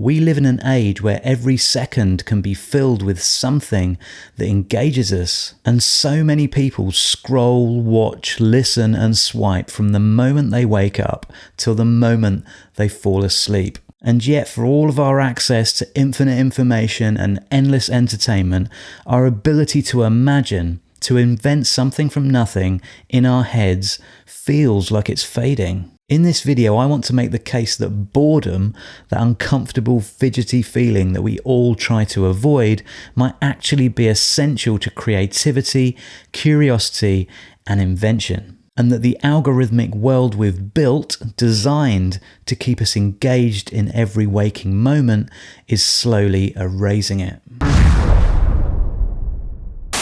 We live in an age where every second can be filled with something that engages us, and so many people scroll, watch, listen and swipe from the moment they wake up till the moment they fall asleep. And yet, for all of our access to infinite information and endless entertainment, our ability to imagine, to invent something from nothing in our heads feels like it's fading. In this video, I want to make the case that boredom, that uncomfortable, fidgety feeling that we all try to avoid, might actually be essential to creativity, curiosity, and invention. And that the algorithmic world we've built, designed to keep us engaged in every waking moment, is slowly erasing it.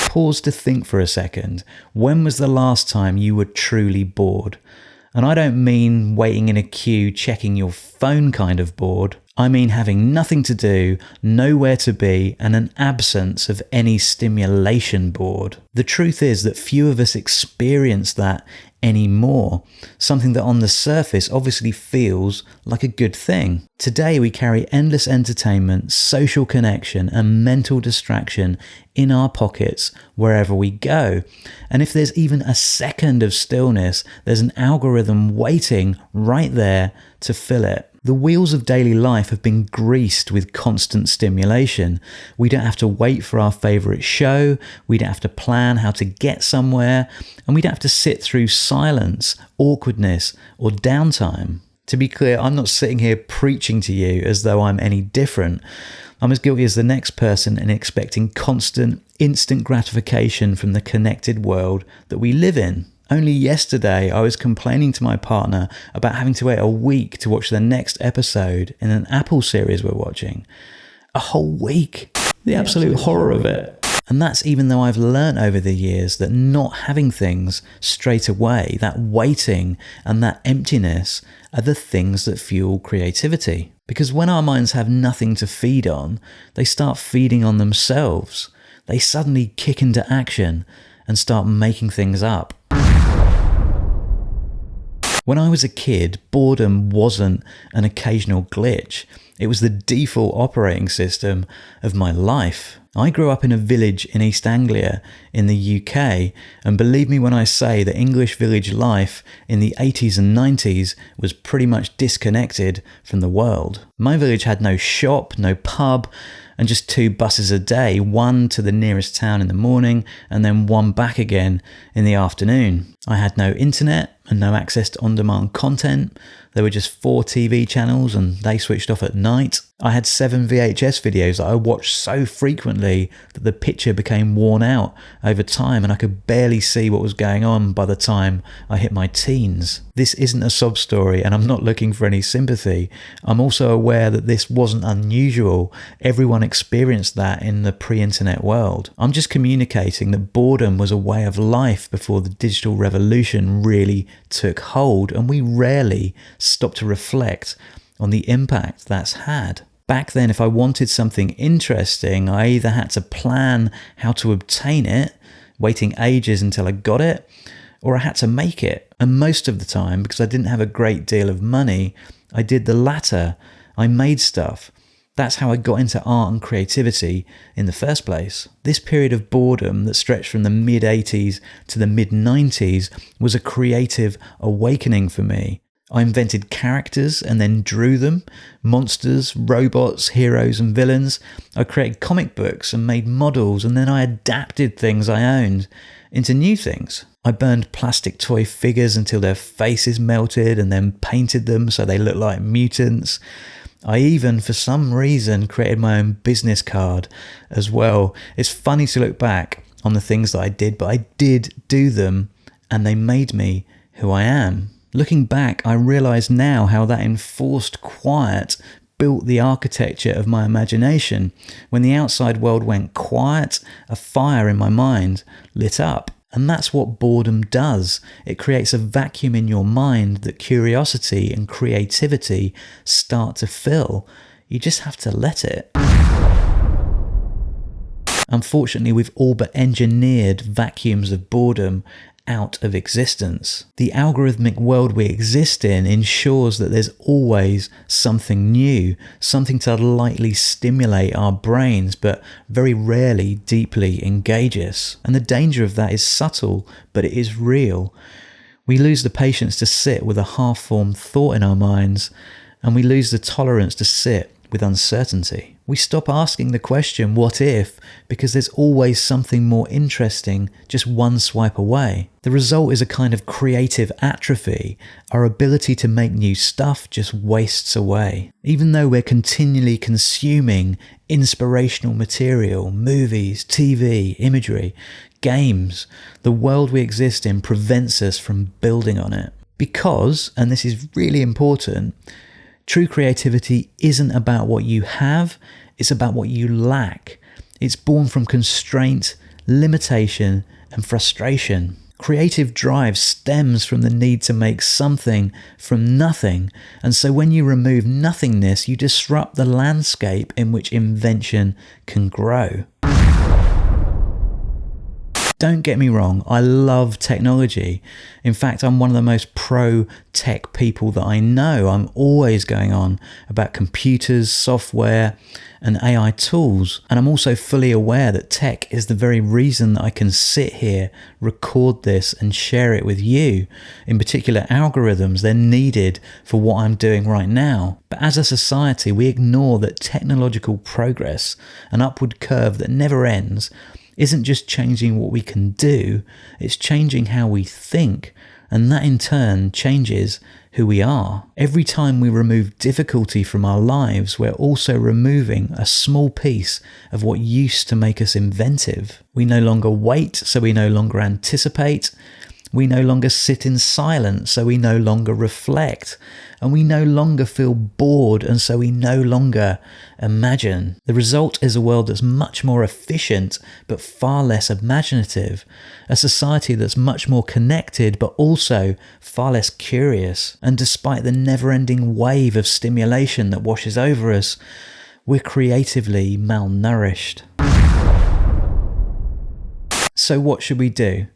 Pause to think for a second. When was the last time you were truly bored? And I don't mean waiting in a queue, checking your phone kind of bored. I mean having nothing to do, nowhere to be, and an absence of any stimulation bored. The truth is that few of us experience that anymore, something that on the surface obviously feels like a good thing. Today we carry endless entertainment, social connection, and mental distraction in our pockets wherever we go. And if there's even a second of stillness, there's an algorithm waiting right there to fill it. The wheels of daily life have been greased with constant stimulation. We don't have to wait for our favourite show, we don't have to plan how to get somewhere, and we don't have to sit through silence, awkwardness, or downtime. To be clear, I'm not sitting here preaching to you as though I'm any different. I'm as guilty as the next person in expecting constant, instant gratification from the connected world that we live in. Only yesterday, I was complaining to my partner about having to wait a week to watch the next episode in an Apple series we're watching. A whole week. The absolute horror of it. And that's even though I've learnt over the years that not having things straight away, that waiting and that emptiness, are the things that fuel creativity. Because when our minds have nothing to feed on, they start feeding on themselves. They suddenly kick into action and start making things up. When I was a kid, boredom wasn't an occasional glitch. It was the default operating system of my life. I grew up in a village in East Anglia in the UK, and believe me when I say that English village life in the 80s and 90s was pretty much disconnected from the world. My village had no shop, no pub, and just 2 buses a day, one to the nearest town in the morning and then one back again in the afternoon. I had no internet and no access to on-demand content. There were just 4 TV channels and they switched off at night. I had 7 VHS videos that I watched so frequently that the picture became worn out over time and I could barely see what was going on by the time I hit my teens. This isn't a sob story and I'm not looking for any sympathy. I'm also aware that this wasn't unusual. Everyone experienced that in the pre-internet world. I'm just communicating that boredom was a way of life before the digital revolution really took hold, and we rarely stop to reflect on the impact that's had. Back then, if I wanted something interesting, I either had to plan how to obtain it, waiting ages until I got it, or I had to make it. And most of the time, because I didn't have a great deal of money, I did the latter. I made stuff. That's how I got into art and creativity in the first place. This period of boredom that stretched from the mid-80s to the mid-90s was a creative awakening for me. I invented characters and then drew them, monsters, robots, heroes and villains. I created comic books and made models, and then I adapted things I owned into new things. I burned plastic toy figures until their faces melted and then painted them so they looked like mutants. I even, for some reason, created my own business card as well. It's funny to look back on the things that I did, but I did do them and they made me who I am. Looking back, I realise now how that enforced quiet built the architecture of my imagination. When the outside world went quiet, a fire in my mind lit up. And that's what boredom does. It creates a vacuum in your mind that curiosity and creativity start to fill. You just have to let it. Unfortunately, we've all but engineered vacuums of boredom out of existence. The algorithmic world we exist in ensures that there's always something new, something to lightly stimulate our brains, but very rarely deeply engage us. And the danger of that is subtle, but it is real. We lose the patience to sit with a half-formed thought in our minds, and we lose the tolerance to sit with uncertainty. We stop asking the question, what if, because there's always something more interesting just one swipe away. The result is a kind of creative atrophy. Our ability to make new stuff just wastes away. Even though we're continually consuming inspirational material, movies, TV, imagery, games, the world we exist in prevents us from building on it. Because, and this is really important, true creativity isn't about what you have, it's about what you lack. It's born from constraint, limitation, and frustration. Creative drive stems from the need to make something from nothing, and so when you remove nothingness, you disrupt the landscape in which invention can grow. Don't get me wrong, I love technology. In fact, I'm one of the most pro-tech people that I know. I'm always going on about computers, software, and AI tools. And I'm also fully aware that tech is the very reason that I can sit here, record this, and share it with you. In particular, algorithms, they're needed for what I'm doing right now. But as a society, we ignore that technological progress, an upward curve that never ends, isn't just changing what we can do, it's changing how we think, and that in turn changes who we are. Every time we remove difficulty from our lives, we're also removing a small piece of what used to make us inventive. We no longer wait, so we no longer anticipate. We no longer sit in silence, so we no longer reflect. And we no longer feel bored, and so we no longer imagine. The result is a world that's much more efficient, but far less imaginative. A society that's much more connected, but also far less curious. And despite the never-ending wave of stimulation that washes over us, we're creatively malnourished. So what should we do?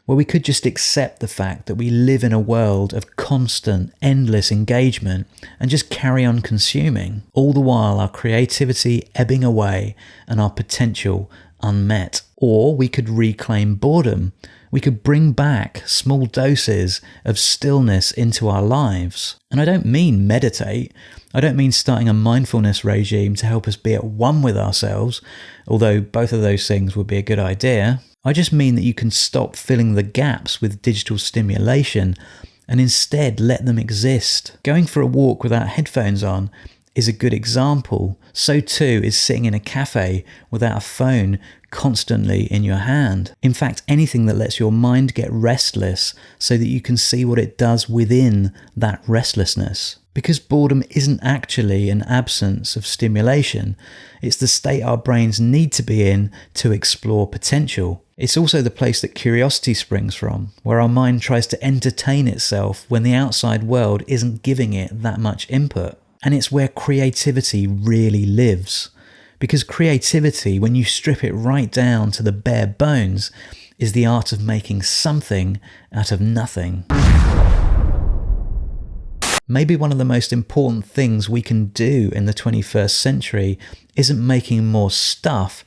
Well, we could just accept the fact that we live in a world of constant, endless engagement and just carry on consuming, all the while our creativity ebbing away and our potential unmet. Or we could reclaim boredom. We could bring back small doses of stillness into our lives. And I don't mean meditate. I don't mean starting a mindfulness regime to help us be at one with ourselves, although both of those things would be a good idea. I just mean that you can stop filling the gaps with digital stimulation and instead let them exist. Going for a walk without headphones on is a good example. So too is sitting in a cafe without a phone constantly in your hand. In fact, anything that lets your mind get restless so that you can see what it does within that restlessness. Because boredom isn't actually an absence of stimulation, it's the state our brains need to be in to explore potential. It's also the place that curiosity springs from, where our mind tries to entertain itself when the outside world isn't giving it that much input. And it's where creativity really lives. Because creativity, when you strip it right down to the bare bones, is the art of making something out of nothing. Maybe one of the most important things we can do in the 21st century isn't making more stuff.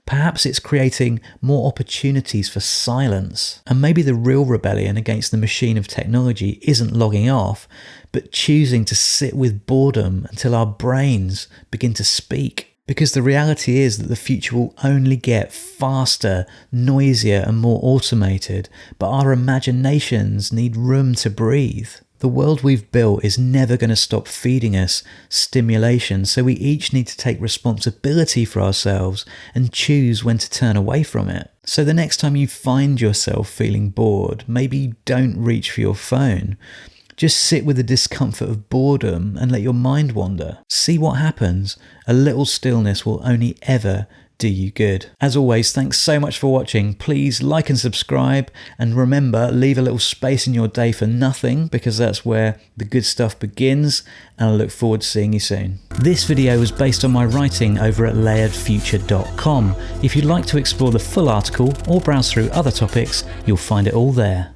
Perhaps it's creating more opportunities for silence. And maybe the real rebellion against the machine of technology isn't logging off, but choosing to sit with boredom until our brains begin to speak. Because the reality is that the future will only get faster, noisier, and more automated, but our imaginations need room to breathe. The world we've built is never going to stop feeding us stimulation, so we each need to take responsibility for ourselves and choose when to turn away from it. So the next time you find yourself feeling bored, maybe don't reach for your phone. Just sit with the discomfort of boredom and let your mind wander. See what happens. A little stillness will only ever do you good. As always, thanks so much for watching. Please like and subscribe, and remember, leave a little space in your day for nothing, because that's where the good stuff begins, and I look forward to seeing you soon. This video was based on my writing over at layeredfuture.com. If you'd like to explore the full article or browse through other topics, you'll find it all there.